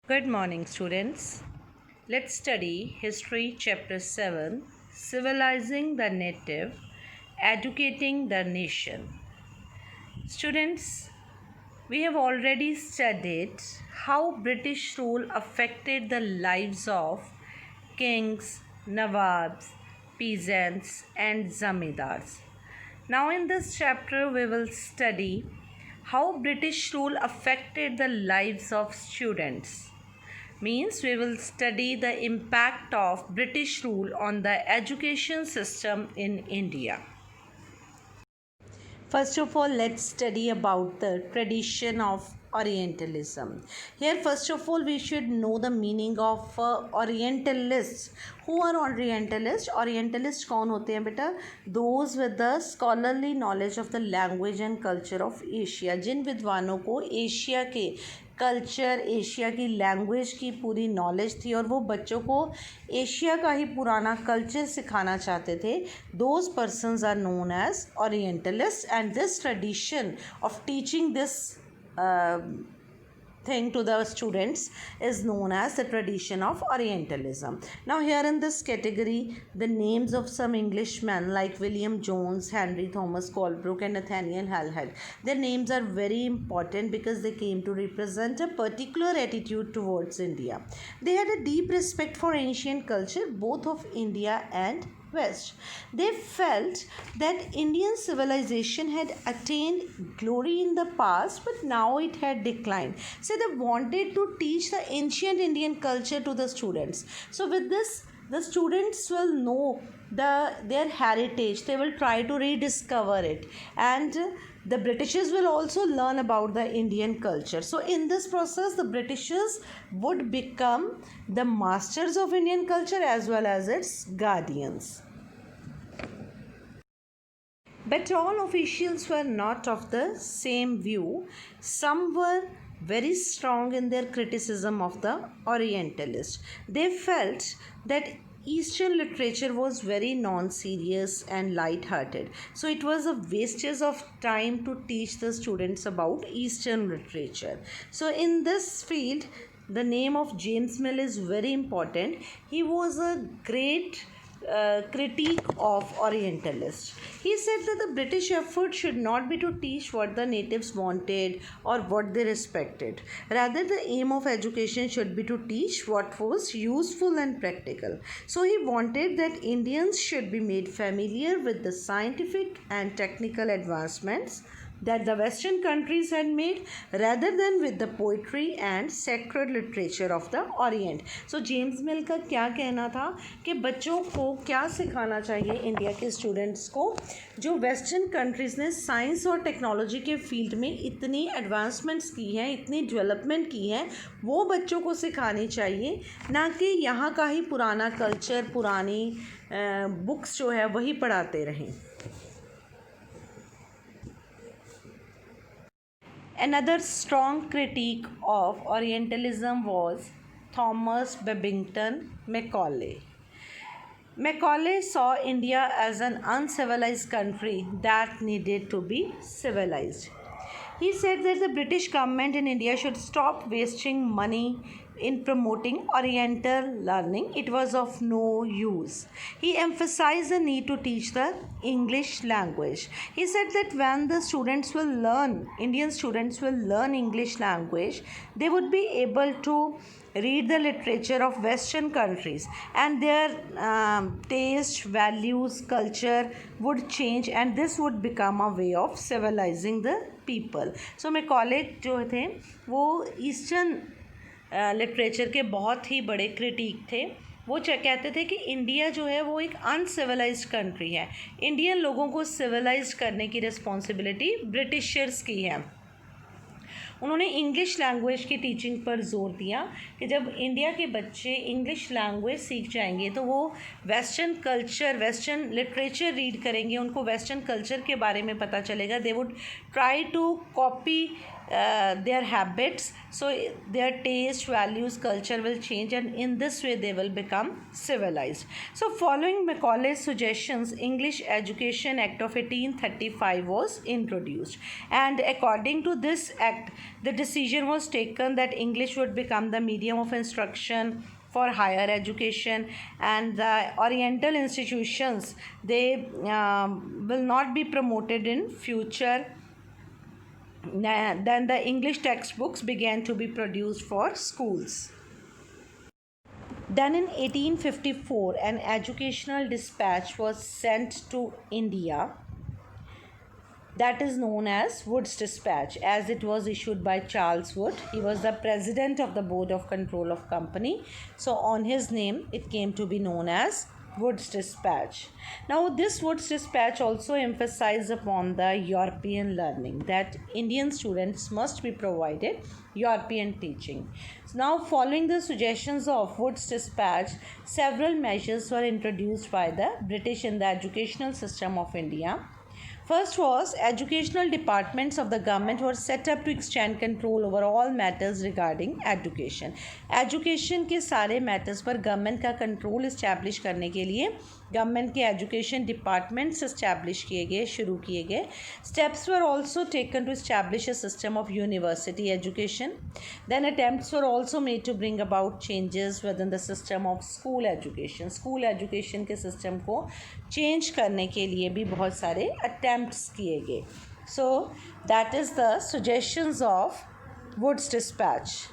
Good morning, students. Let's study History Chapter 7 Civilizing the Native, Educating the Nation. Students, we have already studied how British rule affected the lives of kings, nawabs, peasants, and zamindars. Now, in this chapter, we will study how British rule affected the lives of students. Means we will study the impact of British rule on the education system in India. First of all, let's study about the tradition of Orientalism. Here, first of all, we should know the meaning of Orientalists. Who are Orientalists? Orientalists कौन होते हैं बेटा? Those with the scholarly knowledge of the language and culture of Asia. जिन विद्वानों को Asia के culture, Asia की language की पूरी नॉलेज थी और वो बच्चों को एशिया का ही पुराना कल्चर सिखाना चाहते थे. Those persons are known as orientalist and this tradition of teaching this thing to the students is known as the tradition of Orientalism. Now here in this category, the names of some Englishmen like William Jones, Henry Thomas Colebrook and Nathaniel Halhed, their names are very important because they came to represent a particular attitude towards India. They had a deep respect for ancient culture both of India and West. They felt that Indian civilization had attained glory in the past, but now it had declined. So they wanted to teach the ancient Indian culture to the students. So with this, the students will know their heritage. They will try to rediscover it, and the Britishers will also learn about the Indian culture. So in this process, the Britishers would become the masters of Indian culture as well as its guardians. But all officials were not of the same view. Some were very strong in their criticism of the Orientalists. They felt that Eastern literature was very non-serious and light-hearted. So it was a wastage of time to teach the students about Eastern literature. So in this field, the name of James Mill is very important. He was a great critique of Orientalists. He said that the British effort should not be to teach what the natives wanted or what they respected. Rather, the aim of education should be to teach what was useful and practical. So he wanted that Indians should be made familiar with the scientific and technical advancements that the Western countries had made rather than with the poetry and sacred literature of the Orient. So James Mill का क्या कहना था कि बच्चों को क्या सिखाना चाहिए इंडिया के स्टूडेंट्स को जो वेस्टर्न कंट्रीज़ ने साइंस और टेक्नोलॉजी के फील्ड में इतनी एडवांसमेंट्स की हैं, इतनी डेवलपमेंट की है, वो बच्चों को सिखानी चाहिए, ना कि यहाँ का ही पुराना कल्चर, पुरानी बुक्स जो है वही पढ़ाते रहें. Another strong critique of Orientalism was Thomas Babington Macaulay. Macaulay saw India as an uncivilized country that needed to be civilized. He said that the British government in India should stop wasting money in promoting Oriental learning. It was of no use. He emphasized the need to teach the English language. He said that when the students will learn, Indian students will learn English language, they would be able to read the literature of Western countries and their taste, values, culture would change and this would become a way of civilizing the people. So Macaulay जो थे वो eastern literature के बहुत ही बड़े critic थे. वो कहते थे कि इंडिया जो है वो एक अनसिविलाइज्ड कंट्री है. इंडियन लोगों को सिविलाइज करने की रिस्पॉन्सिबिलिटी ब्रिटिशर्स की है. उन्होंने इंग्लिश लैंग्वेज की टीचिंग पर जोर दिया कि जब इंडिया के बच्चे इंग्लिश लैंग्वेज सीख जाएंगे तो वो western culture, western literature read करेंगे, उनको वेस्टर्न कल्चर के बारे में पता चलेगा. They would try to copy their habits, so their taste, values, culture will change, and in this way they will become civilized. So following Macaulay's suggestions, English Education Act of 1835 was introduced, and according to this act, the decision was taken that English would become the medium of instruction for higher education, and the oriental institutions, they will not be promoted in future. Then the English textbooks began to be produced for schools. Then in 1854, an educational dispatch was sent to India that is known as Wood's Dispatch, as it was issued by Charles Wood. He was the president of the Board of Control of Company. So on his name, it came to be known as Wood's Dispatch. Now, this Wood's Dispatch also emphasized upon the European learning, that Indian students must be provided European teaching. So now, following the suggestions of Wood's Dispatch, several measures were introduced by the British in the educational system of India. First was, educational departments of the government were set up to extend control over all matters regarding education. Education के सारे matters पर government का control establish करने के लिए government के education departments establish किए गए, शुरू किए गए. Steps were also taken to establish a system of university education. Then attempts were also made to bring about changes within the system of school education. School education के system को change करने के लिए भी बहुत सारे attempts किए गए. So that is the suggestions of Wood's Dispatch.